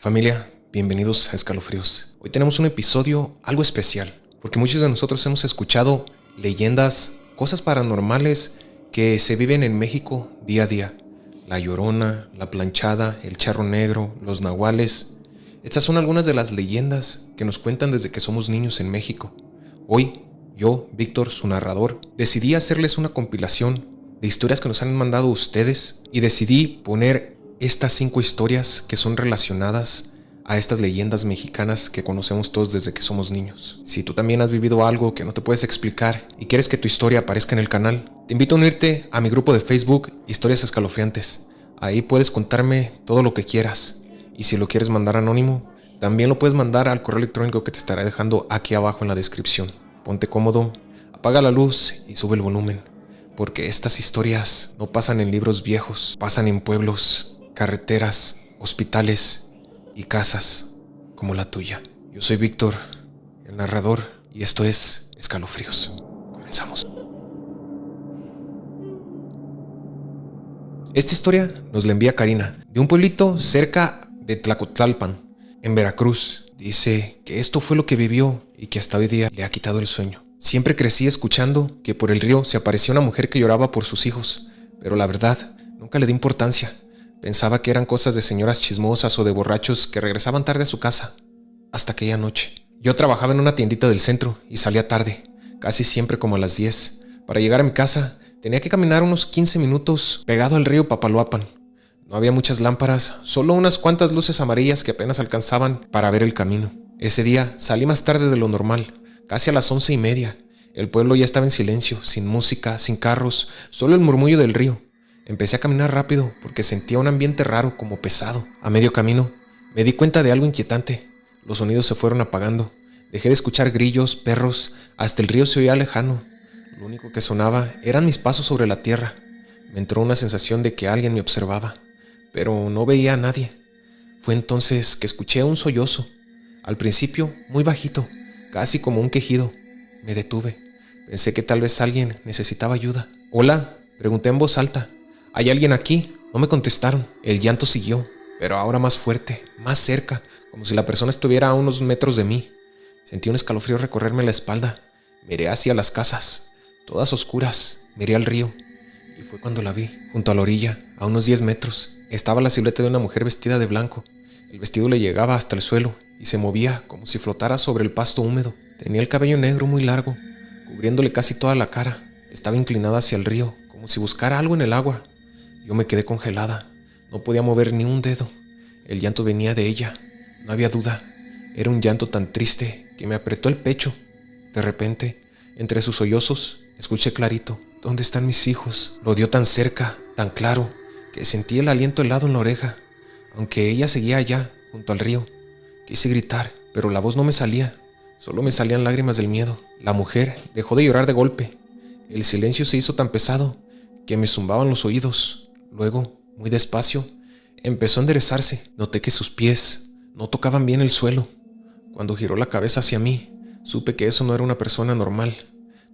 Familia, bienvenidos a Escalofríos. Hoy tenemos un episodio algo especial, porque muchos de nosotros hemos escuchado leyendas, cosas paranormales que se viven en México día a día. La Llorona, la Planchada, el Charro Negro, los Nahuales. Estas son algunas de las leyendas que nos cuentan desde que somos niños en México. Hoy, yo, Víctor, su narrador, decidí hacerles una compilación de historias que nos han mandado ustedes y decidí poner estas 5 historias que son relacionadas a estas leyendas mexicanas que conocemos todos desde que somos niños. Si tú también has vivido algo que no te puedes explicar y quieres que tu historia aparezca en el canal, te invito a unirte a mi grupo de Facebook Historias Escalofriantes. Ahí puedes contarme todo lo que quieras, y si lo quieres mandar anónimo, también lo puedes mandar al correo electrónico que te estaré dejando aquí abajo en la descripción. Ponte cómodo, apaga la luz y sube el volumen, porque estas historias no pasan en libros viejos, pasan en pueblos, carreteras, hospitales y casas como la tuya. Yo soy Víctor, el narrador, y esto es Escalofríos. Comenzamos. Esta historia nos la envía Karina, de un pueblito cerca de Tlacotalpan, en Veracruz. Dice que esto fue lo que vivió y que hasta hoy día le ha quitado el sueño. Siempre crecí escuchando que por el río se aparecía una mujer que lloraba por sus hijos, pero la verdad, nunca le di importancia. Pensaba que eran cosas de señoras chismosas o de borrachos que regresaban tarde a su casa. Hasta aquella noche. Yo trabajaba en una tiendita del centro y salía tarde, casi siempre como a las 10. Para llegar a mi casa, tenía que caminar unos 15 minutos pegado al río Papaloapan. No había muchas lámparas, solo unas cuantas luces amarillas que apenas alcanzaban para ver el camino. Ese día salí más tarde de lo normal, casi a las 11:30. El pueblo ya estaba en silencio, sin música, sin carros, solo el murmullo del río. Empecé a caminar rápido porque sentía un ambiente raro, como pesado. A medio camino, me di cuenta de algo inquietante. Los sonidos se fueron apagando. Dejé de escuchar grillos, perros, hasta el río se oía lejano. Lo único que sonaba eran mis pasos sobre la tierra. Me entró una sensación de que alguien me observaba, pero no veía a nadie. Fue entonces que escuché un sollozo. Al principio, muy bajito, casi como un quejido. Me detuve. Pensé que tal vez alguien necesitaba ayuda. «Hola», pregunté en voz alta. «¿Hay alguien aquí?» No me contestaron. El llanto siguió, pero ahora más fuerte, más cerca, como si la persona estuviera a unos metros de mí. Sentí un escalofrío recorrerme la espalda. Miré hacia las casas, todas oscuras. Miré al río, y fue cuando la vi. Junto a la orilla, a unos 10 metros, estaba la silueta de una mujer vestida de blanco. El vestido le llegaba hasta el suelo, y se movía como si flotara sobre el pasto húmedo. Tenía el cabello negro muy largo, cubriéndole casi toda la cara. Estaba inclinada hacia el río, como si buscara algo en el agua. Yo me quedé congelada. No podía mover ni un dedo. El llanto venía de ella. No había duda. Era un llanto tan triste que me apretó el pecho. De repente, entre sus sollozos, escuché clarito: «¿Dónde están mis hijos?». Lo dio tan cerca, tan claro, que sentí el aliento helado en la oreja. Aunque ella seguía allá, junto al río. Quise gritar, pero la voz no me salía. Solo me salían lágrimas del miedo. La mujer dejó de llorar de golpe. El silencio se hizo tan pesado que me zumbaban los oídos. Luego, muy despacio, empezó a enderezarse. Noté que sus pies no tocaban bien el suelo. Cuando giró la cabeza hacia mí, supe que eso no era una persona normal.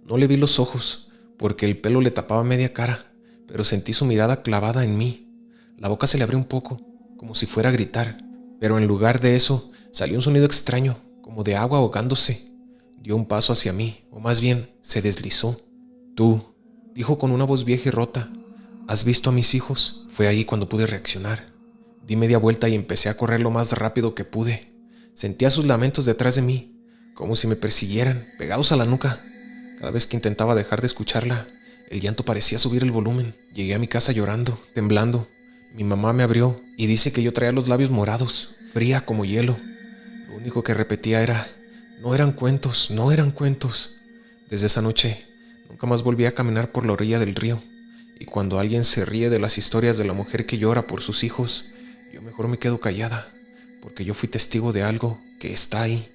No le vi los ojos, porque el pelo le tapaba media cara, pero sentí su mirada clavada en mí. La boca se le abrió un poco, como si fuera a gritar, pero en lugar de eso, salió un sonido extraño, como de agua ahogándose. Dio un paso hacia mí, o más bien, se deslizó. «Tú», dijo con una voz vieja y rota, «¿has visto a mis hijos?». Fue ahí cuando pude reaccionar. Di media vuelta y empecé a correr lo más rápido que pude. Sentía sus lamentos detrás de mí, como si me persiguieran, pegados a la nuca. Cada vez que intentaba dejar de escucharla, el llanto parecía subir el volumen. Llegué a mi casa llorando, temblando. Mi mamá me abrió y dice que yo traía los labios morados, fría como hielo. Lo único que repetía era: «No eran cuentos, no eran cuentos». Desde esa noche, nunca más volví a caminar por la orilla del río. Y cuando alguien se ríe de las historias de la mujer que llora por sus hijos, yo mejor me quedo callada, porque yo fui testigo de algo que está ahí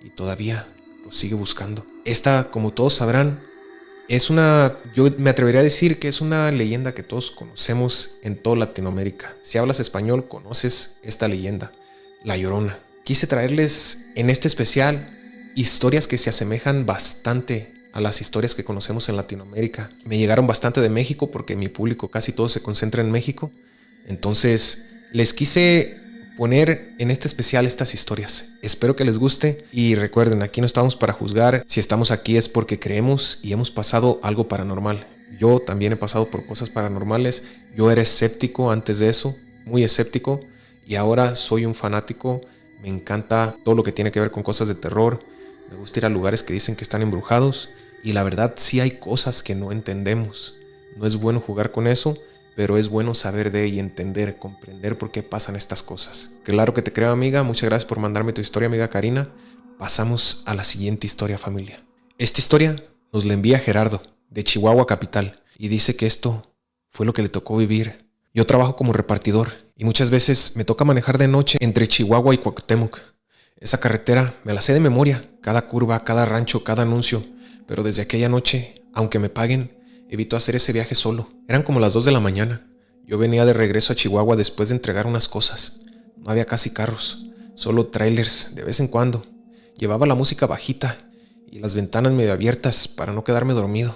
y todavía lo sigue buscando. Esta, como todos sabrán, yo me atrevería a decir que es una leyenda que todos conocemos en toda Latinoamérica. Si hablas español, conoces esta leyenda, La Llorona. Quise traerles en este especial historias que se asemejan bastante a las historias que conocemos en Latinoamérica. Me llegaron bastante de México porque mi público casi todo se concentra en México. Entonces les quise poner en este especial estas historias. Espero que les guste y recuerden, aquí no estamos para juzgar. Si estamos aquí es porque creemos y hemos pasado algo paranormal. Yo también he pasado por cosas paranormales. Yo era escéptico antes de eso, muy escéptico, y ahora soy un fanático. Me encanta todo lo que tiene que ver con cosas de terror. Me gusta ir a lugares que dicen que están embrujados, y la verdad sí hay cosas que no entendemos. No es bueno jugar con eso, pero es bueno saber de y entender, comprender por qué pasan estas cosas. Claro que te creo, amiga. Muchas gracias por mandarme tu historia, amiga Karina. Pasamos a la siguiente historia, familia. Esta historia nos la envía Gerardo, de Chihuahua capital, y dice que esto fue lo que le tocó vivir. Yo trabajo como repartidor y muchas veces me toca manejar de noche entre Chihuahua y Cuauhtémoc. Esa carretera me la sé de memoria, cada curva, cada rancho, cada anuncio, pero desde aquella noche, aunque me paguen, evito hacer ese viaje solo. Eran como las 2 de la mañana. Yo venía de regreso a Chihuahua después de entregar unas cosas. No había casi carros, solo trailers de vez en cuando. Llevaba la música bajita y las ventanas medio abiertas para no quedarme dormido.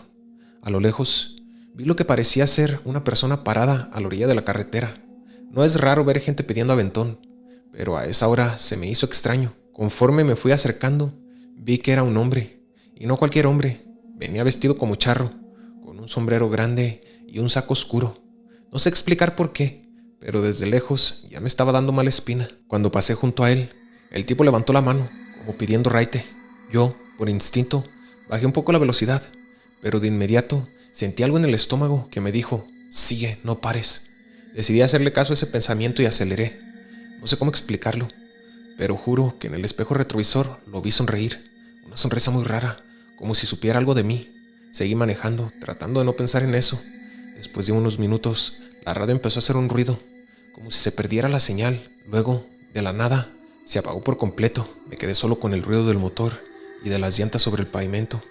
A lo lejos, vi lo que parecía ser una persona parada a la orilla de la carretera. No es raro ver gente pidiendo aventón, pero a esa hora se me hizo extraño. Conforme me fui acercando, vi que era un hombre, y no cualquier hombre. Venía vestido como charro, con un sombrero grande y un saco oscuro. No sé explicar por qué, pero desde lejos ya me estaba dando mala espina. Cuando pasé junto a él, el tipo levantó la mano, como pidiendo raite. Yo, por instinto, bajé un poco la velocidad, pero de inmediato sentí algo en el estómago que me dijo: sigue, no pares. Decidí hacerle caso a ese pensamiento y aceleré. No sé cómo explicarlo, pero juro que en el espejo retrovisor lo vi sonreír. Una sonrisa muy rara, como si supiera algo de mí. Seguí manejando, tratando de no pensar en eso. Después de unos minutos, la radio empezó a hacer un ruido, como si se perdiera la señal. Luego, de la nada, se apagó por completo. Me quedé solo con el ruido del motor y de las llantas sobre el pavimento.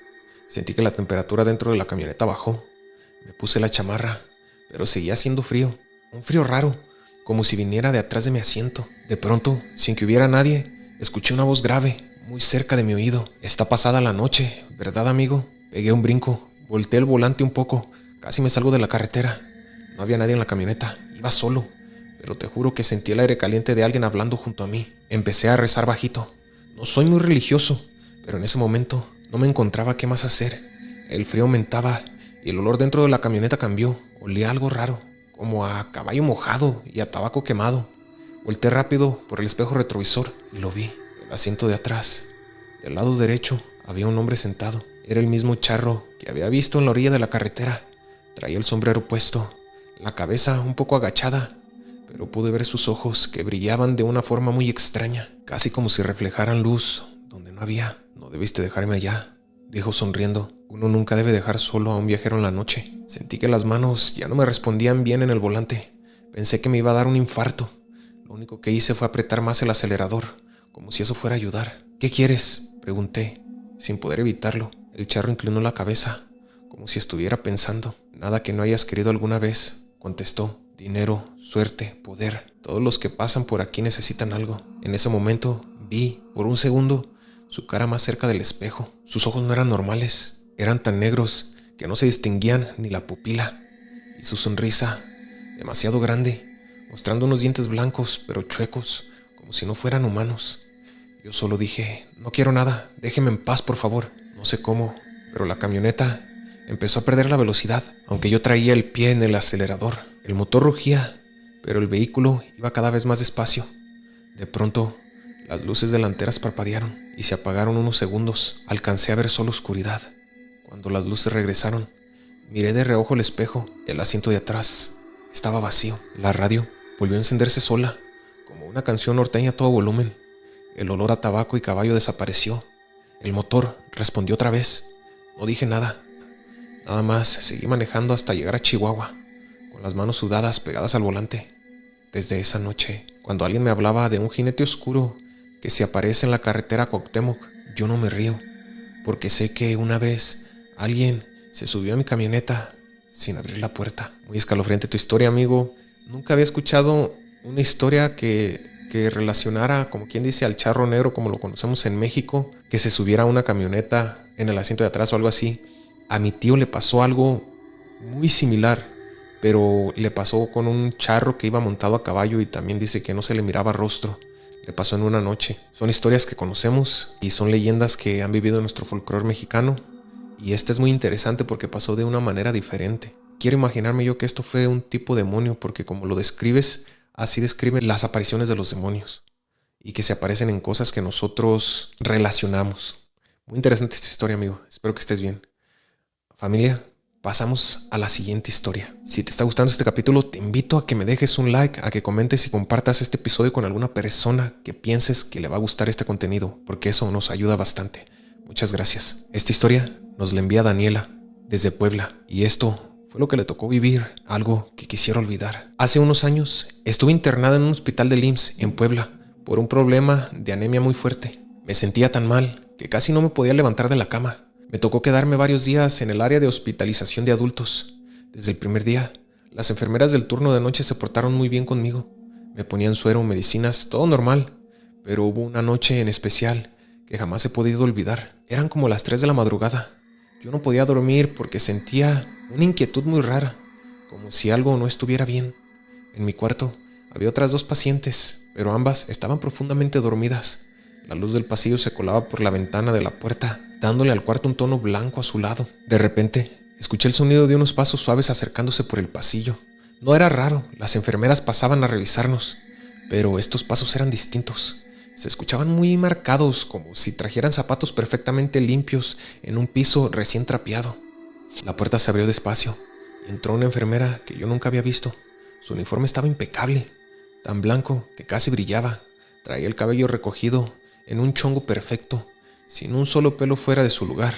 Sentí que la temperatura dentro de la camioneta bajó. Me puse la chamarra, pero seguía haciendo frío. Un frío raro, como si viniera de atrás de mi asiento. De pronto, sin que hubiera nadie, escuché una voz grave, muy cerca de mi oído. Está pasada la noche, ¿verdad, amigo? Pegué un brinco, volteé el volante un poco, casi me salgo de la carretera. No había nadie en la camioneta, iba solo, pero te juro que sentí el aire caliente de alguien hablando junto a mí. Empecé a rezar bajito. No soy muy religioso, pero en ese momento no me encontraba qué más hacer. El frío aumentaba y el olor dentro de la camioneta cambió. Olía algo raro, como a caballo mojado y a tabaco quemado. Volteé rápido por el espejo retrovisor y lo vi. El asiento de atrás, del lado derecho, había un hombre sentado. Era el mismo charro que había visto en la orilla de la carretera. Traía el sombrero puesto, la cabeza un poco agachada, pero pude ver sus ojos que brillaban de una forma muy extraña, casi como si reflejaran luz donde no había. No debiste dejarme allá, dijo sonriendo. Uno nunca debe dejar solo a un viajero en la noche. Sentí que las manos ya no me respondían bien en el volante. Pensé que me iba a dar un infarto. Lo único que hice fue apretar más el acelerador, como si eso fuera a ayudar. ¿Qué quieres?, pregunté, sin poder evitarlo. El charro inclinó la cabeza, como si estuviera pensando. Nada que no hayas querido alguna vez, contestó. Dinero, suerte, poder. Todos los que pasan por aquí necesitan algo. En ese momento vi, por un segundo, su cara más cerca del espejo. Sus ojos no eran normales, eran tan negros que no se distinguían ni la pupila. Y su sonrisa, demasiado grande, mostrando unos dientes blancos pero chuecos, como si no fueran humanos. Yo solo dije: no quiero nada, déjeme en paz, por favor. No sé cómo, pero la camioneta empezó a perder la velocidad, aunque yo traía el pie en el acelerador. El motor rugía, pero el vehículo iba cada vez más despacio. De pronto, las luces delanteras parpadearon y se apagaron unos segundos. Alcancé a ver solo oscuridad. Cuando las luces regresaron, miré de reojo el espejo. El asiento de atrás estaba vacío. La radio volvió a encenderse sola, como una canción norteña a todo volumen. El olor a tabaco y caballo desapareció. El motor respondió otra vez. No dije nada. Nada más seguí manejando hasta llegar a Chihuahua, con las manos sudadas pegadas al volante. Desde esa noche, cuando alguien me hablaba de un jinete oscuro que se aparece en la carretera a Cuauhtémoc, yo no me río, porque sé que una vez alguien se subió a mi camioneta sin abrir la puerta. Muy escalofriante tu historia, amigo. Nunca había escuchado una historia que relacionara, como quien dice, al charro negro como lo conocemos en México, que se subiera a una camioneta en el asiento de atrás o algo así. A mi tío le pasó algo muy similar, pero le pasó con un charro que iba montado a caballo y también dice que no se le miraba rostro. Le pasó en una noche. Son historias que conocemos y son leyendas que han vivido en nuestro folclore mexicano. Y esta es muy interesante porque pasó de una manera diferente. Quiero imaginarme yo que esto fue un tipo demonio porque como lo describes, así describen las apariciones de los demonios. Y que se aparecen en cosas que nosotros relacionamos. Muy interesante esta historia, amigo. Espero que estés bien. Familia, pasamos a la siguiente historia. Si te está gustando este capítulo, te invito a que me dejes un like, a que comentes y compartas este episodio con alguna persona que pienses que le va a gustar este contenido, porque eso nos ayuda bastante. Muchas gracias. Esta historia nos la envía Daniela desde Puebla y esto fue lo que le tocó vivir, algo que quisiera olvidar. Hace unos años estuve internada en un hospital del IMSS en Puebla por un problema de anemia muy fuerte. Me sentía tan mal que casi no me podía levantar de la cama. Me tocó quedarme varios días en el área de hospitalización de adultos. Desde el primer día, las enfermeras del turno de noche se portaron muy bien conmigo. Me ponían suero, medicinas, todo normal. Pero hubo una noche en especial que jamás he podido olvidar. Eran como las 3 de la madrugada. Yo no podía dormir porque sentía una inquietud muy rara, como si algo no estuviera bien. En mi cuarto había otras 2 pacientes, pero ambas estaban profundamente dormidas. La luz del pasillo se colaba por la ventana de la puerta, dándole al cuarto un tono blanco azulado. De repente, escuché el sonido de unos pasos suaves acercándose por el pasillo. No era raro, las enfermeras pasaban a revisarnos, pero estos pasos eran distintos. Se escuchaban muy marcados, como si trajeran zapatos perfectamente limpios en un piso recién trapeado. La puerta se abrió despacio y entró una enfermera que yo nunca había visto. Su uniforme estaba impecable, tan blanco que casi brillaba. Traía el cabello recogido en un chongo perfecto, sin un solo pelo fuera de su lugar.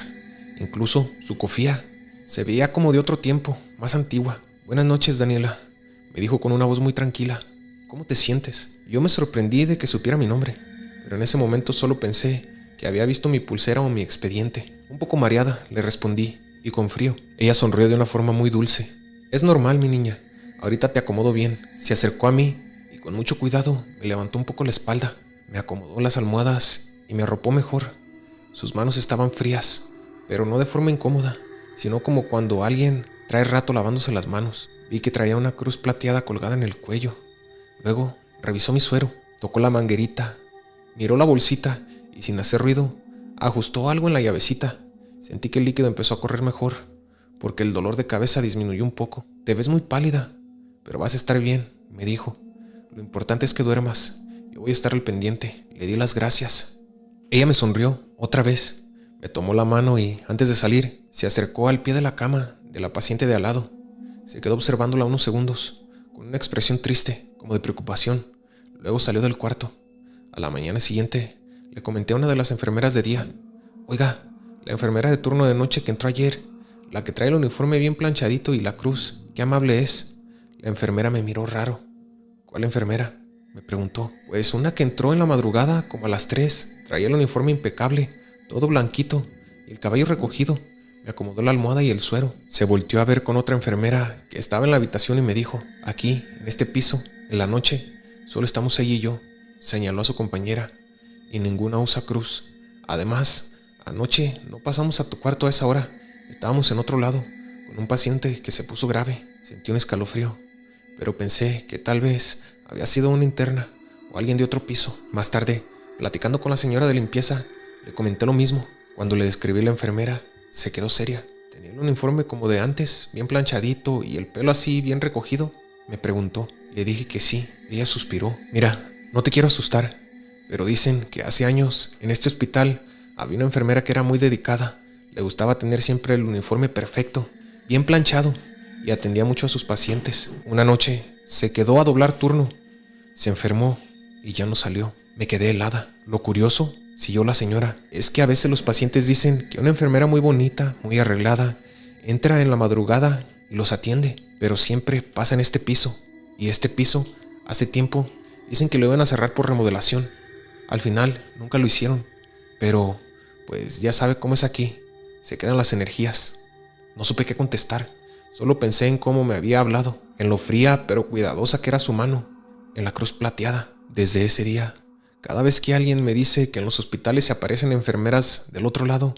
Incluso su cofía se veía como de otro tiempo, más antigua. «Buenas noches, Daniela», me dijo con una voz muy tranquila. «¿Cómo te sientes?» Yo me sorprendí de que supiera mi nombre, pero en ese momento solo pensé que había visto mi pulsera o mi expediente. Un poco mareada, le respondí, y con frío. Ella sonrió de una forma muy dulce. «Es normal, mi niña. Ahorita te acomodo bien». Se acercó a mí y con mucho cuidado me levantó un poco la espalda. Me acomodó las almohadas y me arropó mejor. Sus manos estaban frías, pero no de forma incómoda, sino como cuando alguien trae rato lavándose las manos. Vi que traía una cruz plateada colgada en el cuello. Luego revisó mi suero, tocó la manguerita, miró la bolsita y sin hacer ruido, ajustó algo en la llavecita. Sentí que el líquido empezó a correr mejor, porque el dolor de cabeza disminuyó un poco. «Te ves muy pálida, pero vas a estar bien», me dijo. «Lo importante es que duermas. Yo voy a estar al pendiente». Le di las gracias. Ella me sonrió otra vez, me tomó la mano y, antes de salir, se acercó al pie de la cama de la paciente de al lado. Se quedó observándola unos segundos, con una expresión triste, como de preocupación. Luego salió del cuarto. A la mañana siguiente, le comenté a una de las enfermeras de día: «Oiga, la enfermera de turno de noche que entró ayer, la que trae el uniforme bien planchadito y la cruz, qué amable es». La enfermera me miró raro. «¿Cuál enfermera?», me preguntó. «Pues una que entró en la madrugada, como a las 3. Traía el uniforme impecable, todo blanquito, y el cabello recogido». Me acomodó la almohada y el suero. Se volteó a ver con otra enfermera que estaba en la habitación y me dijo: «Aquí, en este piso, en la noche, solo estamos ella y yo», señaló a su compañera, «y ninguna usa cruz. Además, anoche no pasamos a tu cuarto a esa hora. Estábamos en otro lado, con un paciente que se puso grave». Sentí un escalofrío, pero pensé que tal vez había sido una interna o alguien de otro piso. Más tarde, platicando con la señora de limpieza, le comenté lo mismo. Cuando le describí a la enfermera, se quedó seria. «¿Tenía el uniforme como de antes, bien planchadito y el pelo así bien recogido?», me preguntó. Le dije que sí. Ella suspiró. «Mira, no te quiero asustar, pero dicen que hace años, en este hospital, había una enfermera que era muy dedicada. Le gustaba tener siempre el uniforme perfecto, bien planchado, y atendía mucho a sus pacientes. Una noche se quedó a doblar turno, se enfermó y ya no salió». Me quedé helada. «Lo curioso», siguió la señora, «es que a veces los pacientes dicen que una enfermera muy bonita, muy arreglada, entra en la madrugada y los atiende, pero siempre pasa en este piso. Y este piso, hace tiempo, dicen que lo iban a cerrar por remodelación. Al final, nunca lo hicieron. Pero, pues ya sabe cómo es aquí. Se quedan las energías». No supe qué contestar. Solo pensé en cómo me había hablado, en lo fría pero cuidadosa que era su mano, en la cruz plateada. Desde ese día, cada vez que alguien me dice que en los hospitales se aparecen enfermeras del otro lado,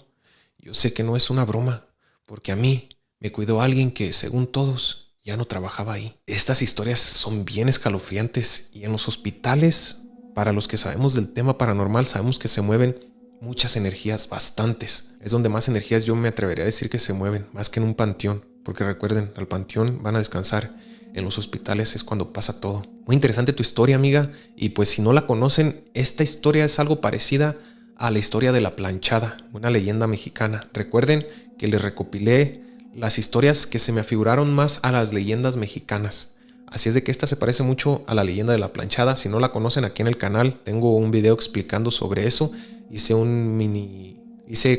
yo sé que no es una broma, porque a mí me cuidó alguien que, según todos, ya no trabajaba ahí. Estas historias son bien escalofriantes y en los hospitales, para los que sabemos del tema paranormal, sabemos que se mueven muchas energías, bastantes. Es donde más energías yo me atrevería a decir que se mueven, más que en un panteón. Porque recuerden, al panteón van a descansar. En los hospitales es cuando pasa todo. Muy interesante tu historia, amiga. Y pues si no la conocen, esta historia es algo parecida a la historia de la planchada, una leyenda mexicana. Recuerden que les recopilé las historias que se me afiguraron más a las leyendas mexicanas. Así es de que esta se parece mucho a la leyenda de la planchada. Si no la conocen, aquí en el canal tengo un video explicando sobre eso. Hice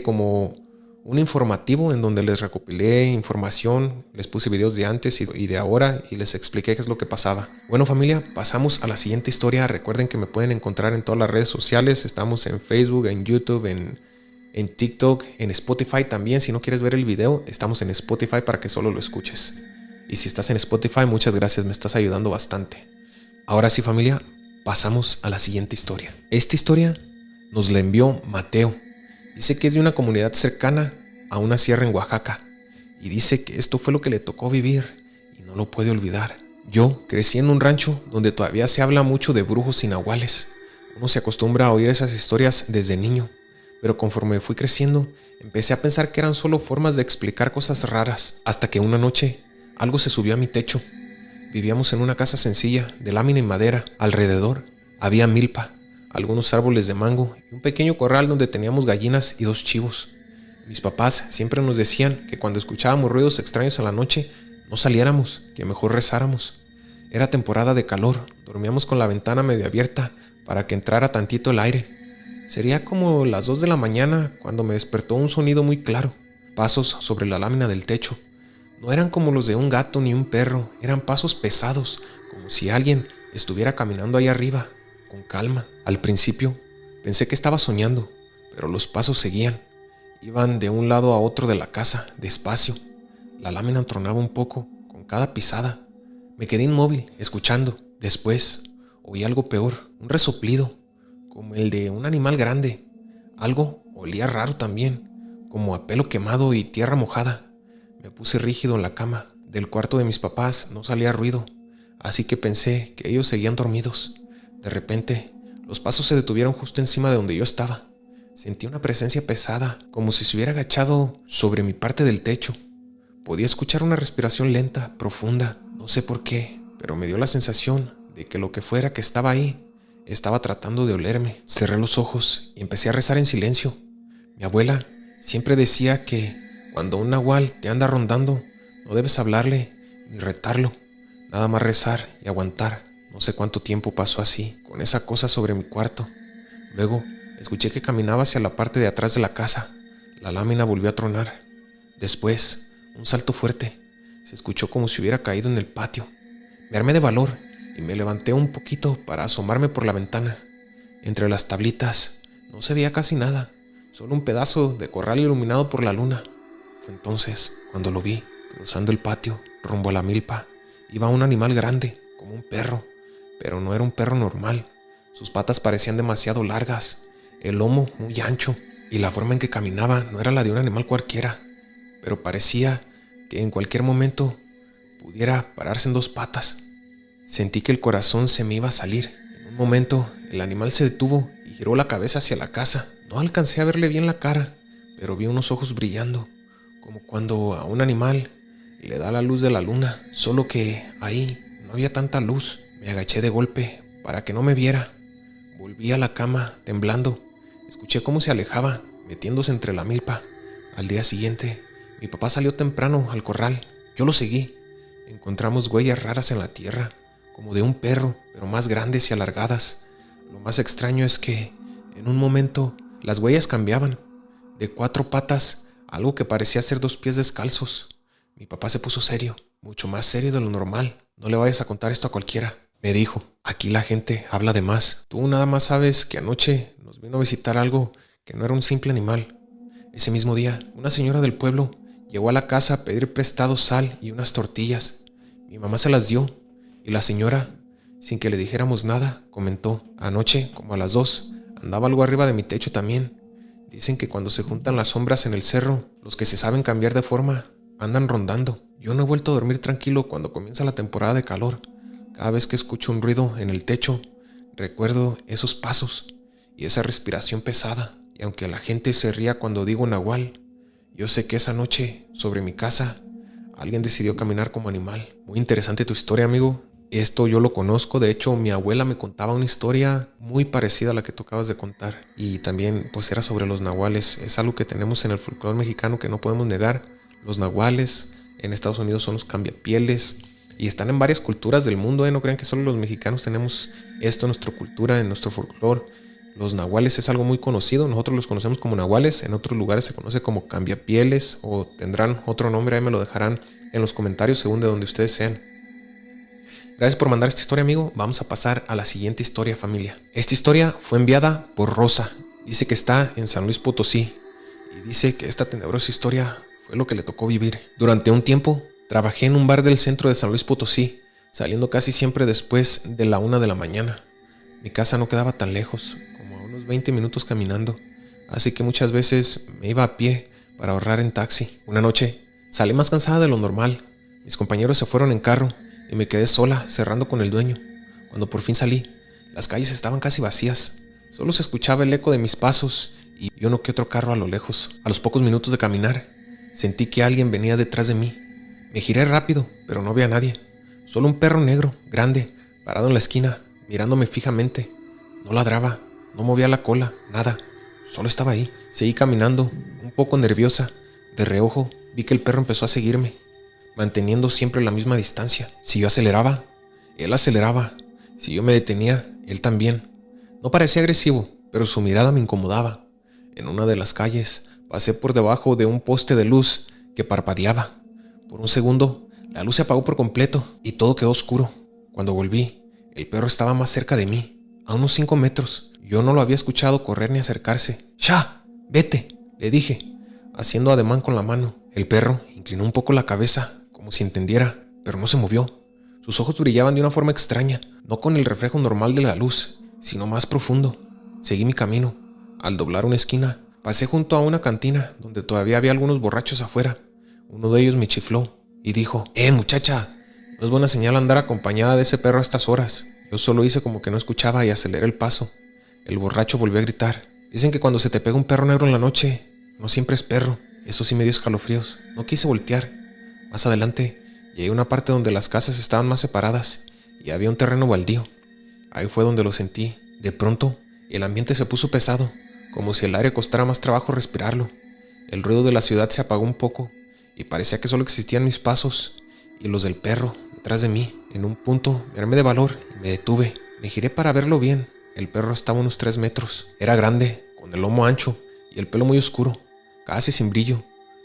como un informativo en donde les recopilé información, les puse videos de antes y de ahora y les expliqué qué es lo que pasaba. Bueno, familia, pasamos a la siguiente historia. Recuerden que me pueden encontrar en todas las redes sociales. Estamos en Facebook, en YouTube, en TikTok, en Spotify también. Si no quieres ver el video, estamos en Spotify para que solo lo escuches. Y si estás en Spotify, muchas gracias, me estás ayudando bastante. Ahora sí, familia, pasamos a la siguiente historia. Esta historia nos la envió Mateo. Dice que es de una comunidad cercana a una sierra en Oaxaca. Y dice que esto fue lo que le tocó vivir y no lo puede olvidar. Yo crecí en un rancho donde todavía se habla mucho de brujos y nahuales. Uno se acostumbra a oír esas historias desde niño. Pero conforme fui creciendo, empecé a pensar que eran solo formas de explicar cosas raras. Hasta que una noche, algo se subió a mi techo. Vivíamos en una casa sencilla, de lámina y madera. Alrededor había milpa, algunos árboles de mango y un pequeño corral donde teníamos gallinas y 2 chivos. Mis papás siempre nos decían que cuando escuchábamos ruidos extraños a la noche, no saliéramos, que mejor rezáramos. Era temporada de calor, dormíamos con la ventana medio abierta para que entrara tantito el aire. Sería como las 2 de la mañana cuando me despertó un sonido muy claro, pasos sobre la lámina del techo. No eran como los de un gato ni un perro, eran pasos pesados, como si alguien estuviera caminando ahí arriba, con calma. Al principio pensé que estaba soñando, pero los pasos seguían. Iban de un lado a otro de la casa, despacio. La lámina tronaba un poco con cada pisada. Me quedé inmóvil, escuchando. Después oí algo peor, un resoplido, como el de un animal grande. Algo olía raro también, como a pelo quemado y tierra mojada. Me puse rígido en la cama. Del cuarto de mis papás no salía ruido, así que pensé que ellos seguían dormidos. De repente, los pasos se detuvieron justo encima de donde yo estaba. Sentí una presencia pesada, como si se hubiera agachado sobre mi parte del techo. Podía escuchar una respiración lenta, profunda. No sé por qué, pero me dio la sensación de que lo que fuera que estaba ahí estaba tratando de olerme. Cerré los ojos y empecé a rezar en silencio. Mi abuela siempre decía que cuando un nahual te anda rondando, no debes hablarle ni retarlo, nada más rezar y aguantar. No sé cuánto tiempo pasó así, con esa cosa sobre mi cuarto. Luego escuché que caminaba hacia la parte de atrás de la casa. La lámina volvió a tronar. Después, un salto fuerte. Se escuchó como si hubiera caído en el patio. Me armé de valor y me levanté un poquito para asomarme por la ventana. Entre las tablitas no se veía casi nada, solo un pedazo de corral iluminado por la luna. Fue entonces cuando lo vi, cruzando el patio, rumbo a la milpa. Iba un animal grande, como un perro, pero no era un perro normal. Sus patas parecían demasiado largas, el lomo muy ancho, y la forma en que caminaba no era la de un animal cualquiera, pero parecía que en cualquier momento pudiera pararse en 2 patas. Sentí que el corazón se me iba a salir. En un momento, el animal se detuvo y giró la cabeza hacia la casa. No alcancé a verle bien la cara, pero vi unos ojos brillando, como cuando a un animal le da la luz de la luna, solo que ahí no había tanta luz. Me agaché de golpe para que no me viera. Volví a la cama temblando. Escuché cómo se alejaba, metiéndose entre la milpa. Al día siguiente, mi papá salió temprano al corral. Yo lo seguí. Encontramos huellas raras en la tierra, como de un perro, pero más grandes y alargadas. Lo más extraño es que, en un momento, las huellas cambiaban. De 4 patas, algo que parecía ser 2 pies descalzos. Mi papá se puso serio, mucho más serio de lo normal. No le vayas a contar esto a cualquiera, me dijo. Aquí la gente habla de más. Tú nada más sabes que anoche nos vino a visitar algo que no era un simple animal. Ese mismo día, una señora del pueblo llegó a la casa a pedir prestado sal y unas tortillas. Mi mamá se las dio y la señora, sin que le dijéramos nada, comentó: anoche, como a las 2, andaba algo arriba de mi techo también. Dicen que cuando se juntan las sombras en el cerro, los que se saben cambiar de forma andan rondando. Yo no he vuelto a dormir tranquilo cuando comienza la temporada de calor. Cada vez que escucho un ruido en el techo, recuerdo esos pasos y esa respiración pesada. Y aunque la gente se ría cuando digo nahual, yo sé que esa noche, sobre mi casa, alguien decidió caminar como animal. Muy interesante tu historia, amigo. Esto yo lo conozco. De hecho, mi abuela me contaba una historia muy parecida a la que tú acabas de contar. Y también, pues, era sobre los nahuales. Es algo que tenemos en el folclore mexicano que no podemos negar. Los nahuales en Estados Unidos son los cambiapieles. Y están en varias culturas del mundo, No crean que solo los mexicanos tenemos esto en nuestra cultura, en nuestro folclore. Los nahuales es algo muy conocido. Nosotros los conocemos como nahuales. En otros lugares se conoce como cambiapieles o tendrán otro nombre. Ahí me lo dejarán en los comentarios según de donde ustedes sean. Gracias por mandar esta historia, amigo. Vamos a pasar a la siguiente historia, familia. Esta historia fue enviada por Rosa. Dice que está en San Luis Potosí y dice que esta tenebrosa historia fue lo que le tocó vivir. Durante un tiempo trabajé en un bar del centro de San Luis Potosí, saliendo casi siempre después de la 1 de la mañana. Mi casa no quedaba tan lejos, como a unos 20 minutos caminando, así que muchas veces me iba a pie para ahorrar en taxi. Una noche salí más cansada de lo normal. Mis compañeros se fueron en carro y me quedé sola, cerrando con el dueño. Cuando por fin salí, las calles estaban casi vacías. Solo se escuchaba el eco de mis pasos y uno que otro carro a lo lejos. A los pocos minutos de caminar, sentí que alguien venía detrás de mí. Me giré rápido, pero no había nadie. Solo un perro negro, grande, parado en la esquina, mirándome fijamente. No ladraba, no movía la cola, nada. Solo estaba ahí. Seguí caminando, un poco nerviosa. De reojo, vi que el perro empezó a seguirme, manteniendo siempre la misma distancia. Si yo aceleraba, él aceleraba. Si yo me detenía, él también. No parecía agresivo, pero su mirada me incomodaba. En una de las calles, pasé por debajo de un poste de luz que parpadeaba. Por un segundo, la luz se apagó por completo y todo quedó oscuro. Cuando volví, el perro estaba más cerca de mí, a unos 5 metros. Yo no lo había escuchado correr ni acercarse. ¡Sha! ¡Vete!, le dije, haciendo ademán con la mano. El perro inclinó un poco la cabeza, como si entendiera, pero no se movió. Sus ojos brillaban de una forma extraña, no con el reflejo normal de la luz, sino más profundo. Seguí mi camino. Al doblar una esquina, pasé junto a una cantina donde todavía había algunos borrachos afuera. Uno de ellos me chifló y dijo: muchacha, no es buena señal andar acompañada de ese perro a estas horas. Yo solo hice como que no escuchaba y aceleré el paso. El borracho volvió a gritar: dicen que cuando se te pega un perro negro en la noche, no siempre es perro. Eso sí me dio escalofríos. No quise voltear. Más adelante, llegué a una parte donde las casas estaban más separadas y había un terreno baldío. Ahí fue donde lo sentí. De pronto, el ambiente se puso pesado, como si el aire costara más trabajo respirarlo. El ruido de la ciudad se apagó un poco y parecía que solo existían mis pasos y los del perro detrás de mí. En un punto me armé de valor y me detuve. Me giré para verlo bien. El perro estaba a unos 3 metros. Era grande, con el lomo ancho y el pelo muy oscuro, casi sin brillo.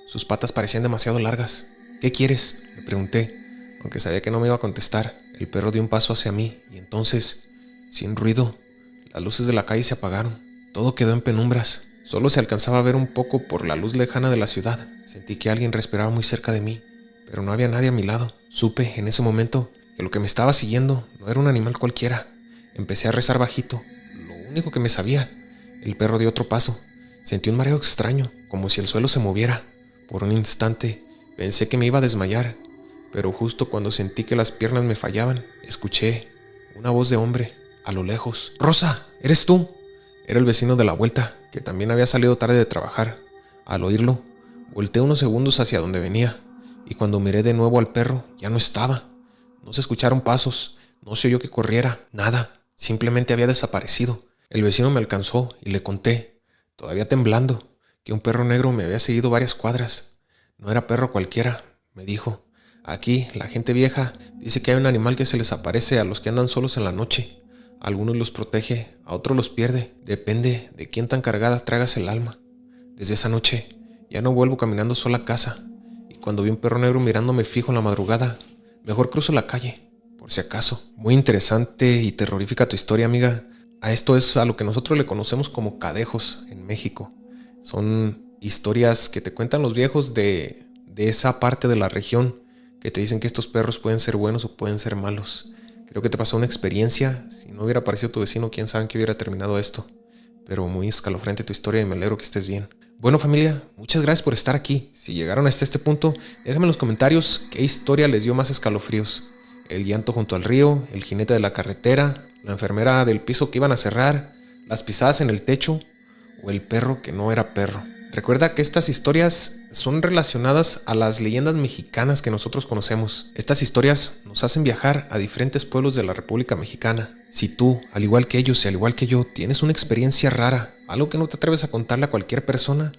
Sus patas parecían demasiado largas. ¿Qué quieres?, le pregunté, aunque sabía que no me iba a contestar. El perro dio un paso hacia mí y entonces, sin ruido, las luces de la calle se apagaron. Todo quedó en penumbras. Solo se alcanzaba a ver un poco por la luz lejana de la ciudad. Sentí que alguien respiraba muy cerca de mí, pero no había nadie a mi lado. Supe en ese momento que lo que me estaba siguiendo no era un animal cualquiera. Empecé a rezar bajito, lo único que me sabía. El perro dio otro paso. Sentí un mareo extraño, como si el suelo se moviera. Por un instante pensé que me iba a desmayar, pero justo cuando sentí que las piernas me fallaban, escuché una voz de hombre a lo lejos. «Rosa, ¿eres tú?». Era el vecino de la vuelta, que también había salido tarde de trabajar. Al oírlo, volteé unos segundos hacia donde venía, y cuando miré de nuevo al perro, ya no estaba. No se escucharon pasos, no se oyó que corriera, nada. Simplemente había desaparecido. El vecino me alcanzó y le conté, todavía temblando, que un perro negro me había seguido varias cuadras. No era perro cualquiera, me dijo. Aquí, la gente vieja dice que hay un animal que se les aparece a los que andan solos en la noche. A algunos los protege, a otros los pierde. Depende de quién tan cargada tragas el alma. Desde esa noche, ya no vuelvo caminando sola a casa. Y cuando vi un perro negro mirándome fijo en la madrugada, mejor cruzo la calle, por si acaso. Muy interesante y terrorífica tu historia, amiga. A esto es a lo que nosotros le conocemos como cadejos en México. Son historias que te cuentan los viejos de esa parte de la región, que te dicen que estos perros pueden ser buenos o pueden ser malos. Creo que te pasó una experiencia. Si no hubiera aparecido tu vecino, quién sabe en qué hubiera terminado esto. Pero muy escalofriante tu historia y me alegro que estés bien. Bueno familia, muchas gracias por estar aquí. Si llegaron hasta este punto, déjenme en los comentarios qué historia les dio más escalofríos. El llanto junto al río, el jinete de la carretera, la enfermera del piso que iban a cerrar, las pisadas en el techo o el perro que no era perro. Recuerda que estas historias son relacionadas a las leyendas mexicanas que nosotros conocemos. Estas historias nos hacen viajar a diferentes pueblos de la República Mexicana. Si tú, al igual que ellos y al igual que yo, tienes una experiencia rara, algo que no te atreves a contarle a cualquier persona,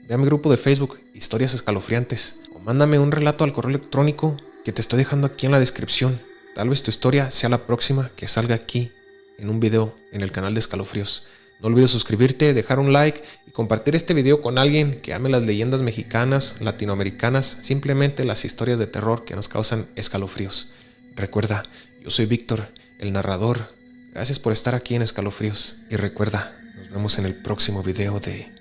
ve a mi grupo de Facebook, Historias Escalofriantes, o mándame un relato al correo electrónico que te estoy dejando aquí en la descripción. Tal vez tu historia sea la próxima que salga aquí en un video en el canal de Escalofríos. No olvides suscribirte, dejar un like y compartir este video con alguien que ame las leyendas mexicanas, latinoamericanas, simplemente las historias de terror que nos causan escalofríos. Recuerda, yo soy Víctor, el narrador. Gracias por estar aquí en Escalofríos. Y recuerda, nos vemos en el próximo video de